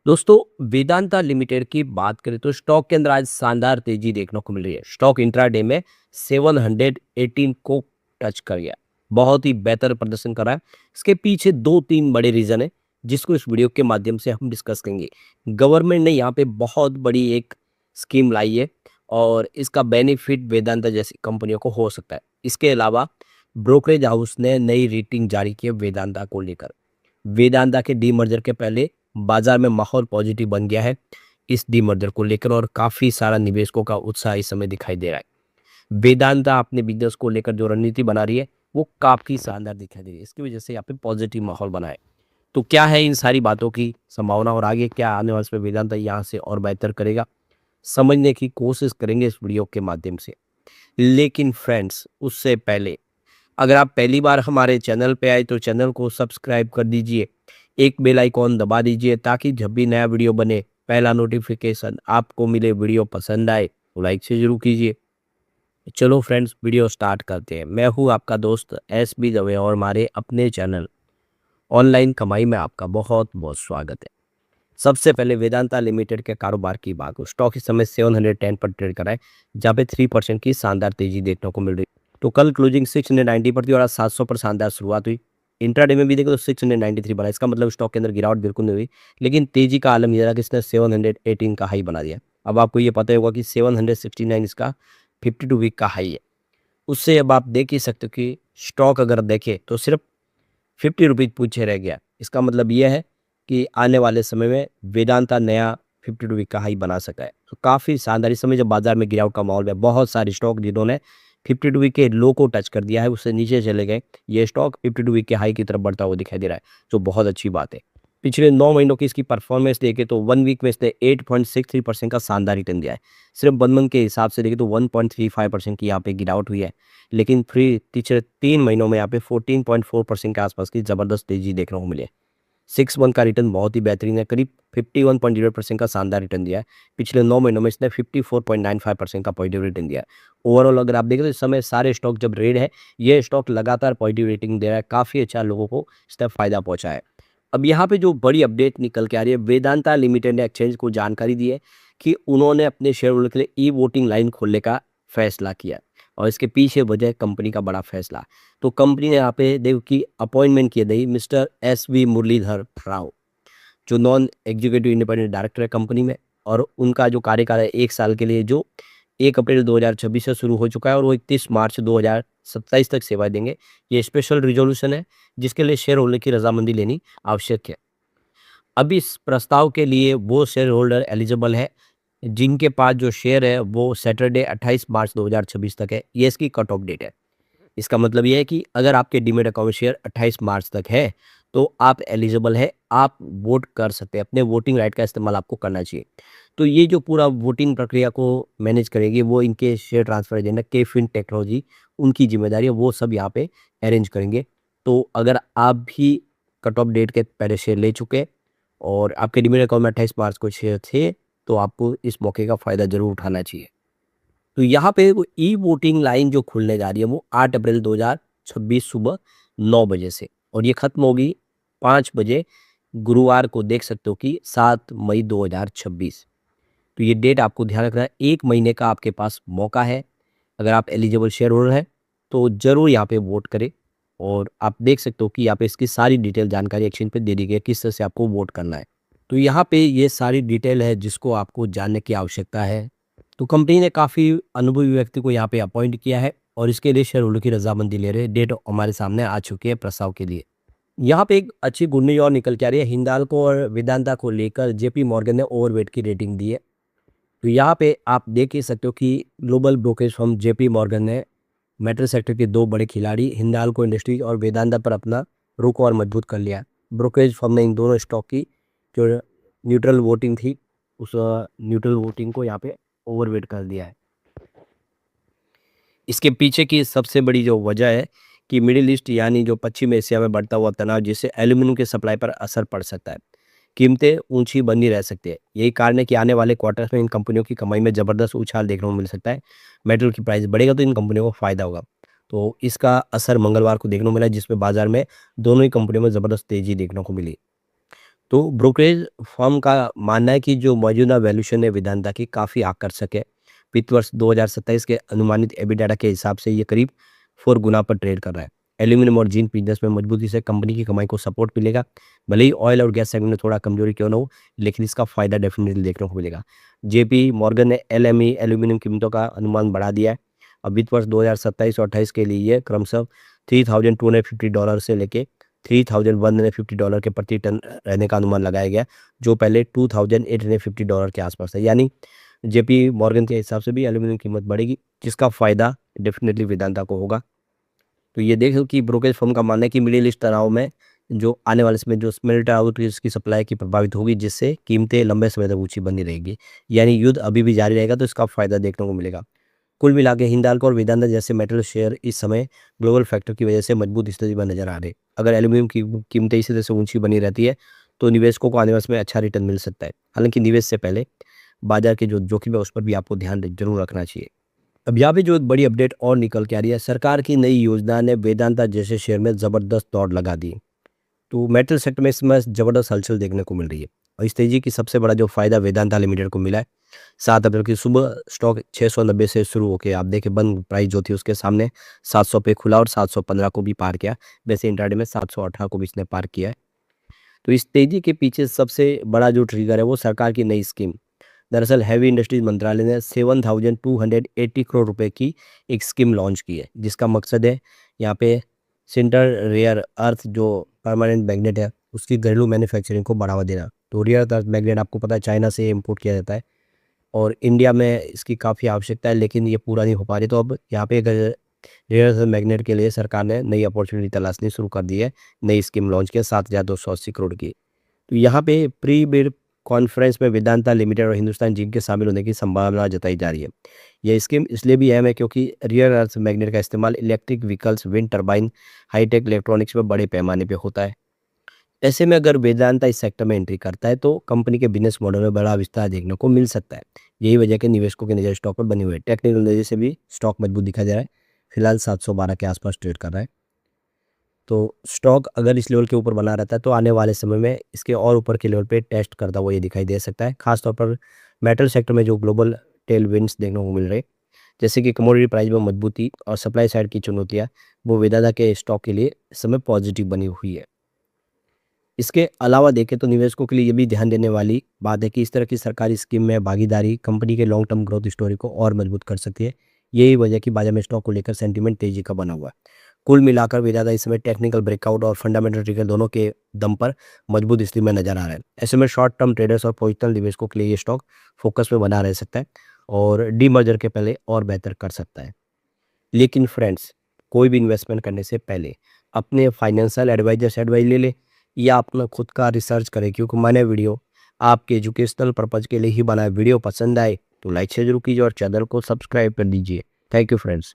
दोस्तों, वेदांता लिमिटेड की बात करें तो स्टॉक के अंदर आज शानदार तेजी देखने को मिल रही है। स्टॉक इंट्राडे में 718 को टच कर गया। बहुत ही बेहतर प्रदर्शन कर रहा है। इसके पीछे दो तीन बड़े रीजन है जिसको इस वीडियो के माध्यम से हम डिस्कस करेंगे। गवर्नमेंट ने यहाँ पे बहुत बड़ी एक स्कीम लाई है और इसका बेनिफिट वेदांता जैसी कंपनियों को हो सकता है। इसके अलावा ब्रोकरेज हाउस ने नई रेटिंग जारी की है वेदांता को लेकर। वेदांता के डीमर्जर के पहले बाजार में माहौल पॉजिटिव बन गया है इस डीमर्जर को लेकर और काफी सारा निवेशकों का उत्साह इस समय दिखाई दे रहा है। वेदांता अपने बिजनेस को लेकर जो रणनीति बना रही है वो काफी शानदार दिखाई दे रही है। इसकी वजह से यहाँ पे पॉजिटिव माहौल बना है। तो क्या है इन सारी बातों की संभावना और आगे क्या आने वाले समय वेदांता यहाँ से और बेहतर करेगा, समझने की कोशिश करेंगे इस वीडियो के माध्यम से। लेकिन फ्रेंड्स, उससे पहले अगर आप पहली बार हमारे चैनल पे आए तो चैनल को सब्सक्राइब कर दीजिए, एक बेल आइकॉन दबा दीजिए ताकि जब भी नया वीडियो बने पहला नोटिफिकेशन आपको मिले। वीडियो पसंद आए तो लाइक से जरूर कीजिए। चलो फ्रेंड्स, वीडियो स्टार्ट करते हैं। मैं हूँ आपका दोस्त एस बी दवे और हमारे अपने चैनल ऑनलाइन कमाई में आपका बहुत बहुत स्वागत है। सबसे पहले वेदांता लिमिटेड के कारोबार की बात हो, स्टॉक इस समय 710 पर ट्रेड कर रहा है जहाँ पे 3% की शानदार तेजी देखने को मिल रही है। तो कल क्लोजिंग 690 पर थी और आज 700 पर शानदार शुरुआत हुई। इंट्राडे में भी देखो तो 693 बना। इसका मतलब स्टॉक के अंदर गिरावट बिल्कुल नहीं हुई, लेकिन तेजी का आलम ये रहा कि इसने 718 का हाई बना दिया। अब आपको ये पता होगा कि 769 इसका 52 वीक का हाई है। उससे अब आप देख ही सकते हो कि स्टॉक अगर देखे तो सिर्फ 50 रुपीज पीछे रह गया। इसका मतलब यह है कि आने वाले समय में वेदांता नया 52 वीक का हाई बना सका है। तो काफ़ी शानदार इस समय जब बाजार में गिरावट का माहौल है, बहुत सारे स्टॉक जिन्होंने 52 वीक के लो को टच कर दिया है उससे नीचे चले गए, ये स्टॉक 52 वीक के हाई की तरफ बढ़ता हुआ दिखाई दे रहा है, जो बहुत अच्छी बात है। पिछले 9 महीनों की इसकी परफॉर्मेंस देखें तो 1 वीक में इसने 8.63% का शानदार रिटर्न दिया है। सिर्फ 1 मंथ के हिसाब से देखें तो 1.35% की यहाँ पे गिरावट हुई है, लेकिन फिर पिछले 3 महीनों में यहाँ पे 14.4% के आसपास की ज़बरदस्त तेजी देखने को मिली है। 6 मंथ का रिटर्न बहुत ही बेहतरीन है, करीब 51.0% का शानदार रिटर्न दिया है। पिछले 9 महीनों में इसने 54.95% का पॉजिटिव रिटर्न दिया है। ओवरऑल अगर आप देखें तो इस समय सारे स्टॉक जब रेड है, ये स्टॉक लगातार पॉजिटिव रेटिंग दे रहा है, काफ़ी अच्छा लोगों को इससे फ़ायदा पहुँचा है। अब यहाँ पे जो बड़ी अपडेट निकल के आ रही है, वेदांता लिमिटेड ने एक्सचेंज को जानकारी दी है कि उन्होंने अपने शेयर होल्डर के लिए ई वोटिंग लाइन खोलने का फैसला किया और इसके पीछे वजह कंपनी का बड़ा फैसला। तो कंपनी ने यहाँ पे देखो कि अपॉइंटमेंट किए गई mister S V Muralidhar Rao, जो नॉन एग्जीक्यूटिव इंडिपेंडेंट डायरेक्टर है कंपनी में, और उनका जो कार्यकाल है 1 साल के लिए, जो 1 अप्रैल 2026 से शुरू हो चुका है और वो 31 मार्च 2027 तक सेवाएं देंगे। ये स्पेशल रिजोल्यूशन है जिसके लिए शेयर होल्डर की रजामंदी लेनी आवश्यक है। अब इस प्रस्ताव के लिए वो शेयर होल्डर एलिजिबल है जिनके पास जो शेयर है वो सैटरडे 28 मार्च 2026 तक है। ये इसकी कट ऑफ डेट है। इसका मतलब ये है कि अगर आपके डीमेट अकाउंट शेयर 28 मार्च तक है तो आप एलिजिबल है, आप वोट कर सकते हैं। अपने वोटिंग राइट का इस्तेमाल आपको करना चाहिए। तो ये जो पूरा वोटिंग प्रक्रिया को मैनेज करेगी वो इनके शेयर ट्रांसफर एजेंट है केफिन टेक्नोलॉजी, उनकी जिम्मेदारी है, वो सब यहाँ पे अरेंज करेंगे। तो अगर आप भी कट ऑफ डेट के पहले शेयर ले चुके और आपके डीमेट अकाउंट में 28 मार्च को शेयर थे तो आपको इस मौके का फ़ायदा ज़रूर उठाना चाहिए। तो यहाँ पे वो ई वोटिंग लाइन जो खुलने जा रही है वो 8 अप्रैल 2026 सुबह 9 बजे से, और ये खत्म होगी 5 बजे गुरुवार को, देख सकते हो कि 7 मई 2026। तो ये डेट आपको ध्यान रखना है। 1 महीने का आपके पास मौका है। अगर आप एलिजिबल शेयर होल्डर हैं तो ज़रूर यहाँ पे वोट करें। और आप देख सकते हो कि यहाँ पे इसकी सारी डिटेल जानकारी एक्सचेंज पे दे दी गई है, किस तरह से आपको वोट करना है। तो यहाँ पे ये सारी डिटेल है जिसको आपको जानने की आवश्यकता है। तो कंपनी ने काफ़ी अनुभवी व्यक्ति को यहाँ पे अपॉइंट किया है और इसके लिए शेयर होल्डर की रजामंदी ले रहे हैं। डेट हमारे सामने आ चुकी है प्रस्ताव के लिए। यहाँ पे एक अच्छी गुड न्यूज़ और निकल के आ रही है। हिंडाल्को और वेदांता को लेकर जेपी मॉर्गन ने ओवरवेट की रेटिंग दी है। तो यहाँ पे आप देख ही सकते हो कि global brokerage firm JP Morgan ने मेटल सेक्टर के दो बड़े खिलाड़ी हिंडाल्को इंडस्ट्री और वेदांता पर अपना रुख और मजबूत कर लिया है। ब्रोकरेज फर्म ने इन दोनों स्टॉक की जो न्यूट्रल वोटिंग थी उस न्यूट्रल वोटिंग को यहाँ पे ओवरवेट कर दिया है। इसके पीछे की सबसे बड़ी जो वजह है कि मिडिल ईस्ट यानी जो पश्चिम एशिया में बढ़ता हुआ तनाव, जिससे एल्यूमिनियम के सप्लाई पर असर पड़ सकता है, कीमतें ऊंची बनी रह सकती है। यही कारण है कि आने वाले क्वार्टर्स में इन कंपनियों की कमाई में ज़बरदस्त उछाल देखने को मिल सकता है। मेटल की प्राइस बढ़ेगा तो इन कंपनियों को फ़ायदा होगा। तो इसका असर मंगलवार को देखने को मिला जिसमें बाजार में दोनों ही कंपनियों में ज़बरदस्त तेज़ी देखने को मिली। तो ब्रोकरेज फर्म का मानना है कि जो मौजूदा वैल्यूएशन है वेदांता की काफ़ी आकर्षक है। वित्त वर्ष 2027 के अनुमानित एबिटाडा के हिसाब से ये करीब 4 गुना पर ट्रेड कर रहा है। एल्यूमीनियम और जिंक बिजनेस में मजबूती से कंपनी की कमाई को सपोर्ट मिलेगा। भले ही ऑयल और गैस सेगमेंट में थोड़ा कमजोरी क्यों ना हो, लेकिन इसका फायदा डेफिनेटली देखने को मिलेगा। जेपी मॉर्गन ने एलएमई एल्यूमीनियम कीमतों का अनुमान बढ़ा दिया है। अब वित्त वर्ष 2027 और 28 के लिए ये क्रमशः $3,250 से लेके $3,150 के प्रति टन रहने का अनुमान लगाया गया, जो पहले $2,850 के आसपास है। यानी जेपी मॉर्गन के हिसाब से भी एल्यूमीनियम कीमत बढ़ेगी, जिसका फायदा डेफिनेटली वेदांता को होगा। तो ये देखो कि ब्रोकरेज फर्म का मानना है कि मिडिल ईस्ट तनाव में जो आने वाले समय जो स्मेल्टर आउट की सप्लाई की प्रभावित होगी, जिससे कीमतें लंबे समय तक ऊंची बनी रहेगी। यानी युद्ध अभी भी जारी रहेगा, तो इसका फायदा देखने को मिलेगा। कुल मिला के हिंदाल्को और वेदांता जैसे मेटल शेयर इस समय ग्लोबल फैक्टर की वजह से मजबूत स्थिति में नजर आ रहे हैं। अगर एल्यूमीनियम की कीमतें इसी तरह से ऊंची बनी रहती है, तो निवेशकों को आने वाले समय अच्छा रिटर्न मिल सकता है। हालांकि निवेश से पहले बाजार के जो जोखिम है उस पर भी आपको ध्यान जरूर रखना चाहिए। अब यहाँ पे जो एक बड़ी अपडेट और निकल के आ रही है, सरकार की नई योजना ने वेदांता जैसे शेयर में जबरदस्त दौड़ लगा दी। तो मेटल सेक्टर में इसमें जबरदस्त हलचल देखने को मिल रही है, और इस तेजी की सबसे बड़ा जो फायदा वेदांता लिमिटेड को मिला है। 7 अप्रैल की सुबह स्टॉक 690 से शुरू होकर आप देखें बंद प्राइस जो थी उसके सामने 700 पे खुला और 715 को भी पार किया। वैसे इंट्राडे में 718 को भी इसने पार किया है। तो इस तेजी के पीछे सबसे बड़ा जो ट्रिगर है वो सरकार की नई स्कीम। दरअसल हैवी इंडस्ट्रीज मंत्रालय ने 7,280 करोड़ रुपए की एक स्कीम लॉन्च की है, जिसका मकसद है यहाँ पे सिंटर रेयर अर्थ जो परमानेंट मैग्नेट है उसकी घरेलू मैन्युफैक्चरिंग को बढ़ावा देना। तो रेयर अर्थ मैग्नेट आपको पता है चाइना से इम्पोर्ट किया जाता है, और इंडिया में इसकी काफ़ी आवश्यकता है, लेकिन ये पूरा नहीं हो पा रही। तो अब यहाँ पे रेयर अर्थ मैग्नेट के लिए सरकार ने नई अपॉर्चुनिटी तलाशनी शुरू कर दी है। नई स्कीम लॉन्च की है 7,280 करोड़ की। तो यहाँ पे प्री बिड कॉन्फ्रेंस में वेदांता लिमिटेड और हिंदुस्तान जिंक के शामिल होने की संभावना जताई जा रही है। यह स्कीम इसलिए भी अहम है क्योंकि रियर अर्थ मैग्नेट का इस्तेमाल electric vehicles, wind turbine, hi tech electronics में बड़े पैमाने पे होता है। ऐसे में अगर वेदांता इस सेक्टर में एंट्री करता है तो कंपनी के बिजनेस मॉडल में बड़ा विस्तार देखने को मिल सकता है। यही वजह के निवेशकों की नज़र स्टॉक पर बनी हुई है। टेक्निकल नज़र से भी स्टॉक मजबूत दिखाई दे रहा है। फिलहाल 712 के आसपास ट्रेड कर रहा है। तो स्टॉक अगर इस लेवल के ऊपर बना रहता है तो आने वाले समय में इसके और ऊपर के लेवल पे टेस्ट करता हुआ ये दिखाई दे सकता है। खासतौर पर मेटल सेक्टर में जो ग्लोबल टेल विंड्स देखने को मिल रहे हैं, जैसे कि कमोडिटी प्राइस में मजबूती और सप्लाई साइड की चुनौतियाँ, वो वेदांता के स्टॉक के लिए इस समय पॉजिटिव बनी हुई है। इसके अलावा देखें तो निवेशकों के लिए ये भी ध्यान देने वाली बात है कि इस तरह की सरकारी स्कीम में भागीदारी कंपनी के लॉन्ग टर्म ग्रोथ स्टोरी को और मजबूत कर सकती है। यही वजह कि बाजार में स्टॉक को लेकर सेंटीमेंट तेजी का बना हुआ है। कुल मिलाकर वेदांता इस समय टेक्निकल ब्रेकआउट और फंडामेंटल ट्रिगर दोनों के दम पर मजबूत स्थिति में नजर आ रहा है। ऐसे में शॉर्ट टर्म ट्रेडर्स और पोजिशनल निवेशकों के लिए ये स्टॉक फोकस में बना रह सकता है और डीमर्जर के पहले और बेहतर कर सकता है। लेकिन फ्रेंड्स, कोई भी इन्वेस्टमेंट करने से पहले अपने फाइनेंशियल एडवाइजर से एडवाइस ले ले या अपना खुद का रिसर्च करें, क्योंकि मैंने वीडियो आपके एजुकेशनल पर्पज़ के लिए ही बनाया। वीडियो पसंद आए तो लाइक से जरूर कीजिए और चैनल को सब्सक्राइब कर दीजिए। Thank you friends.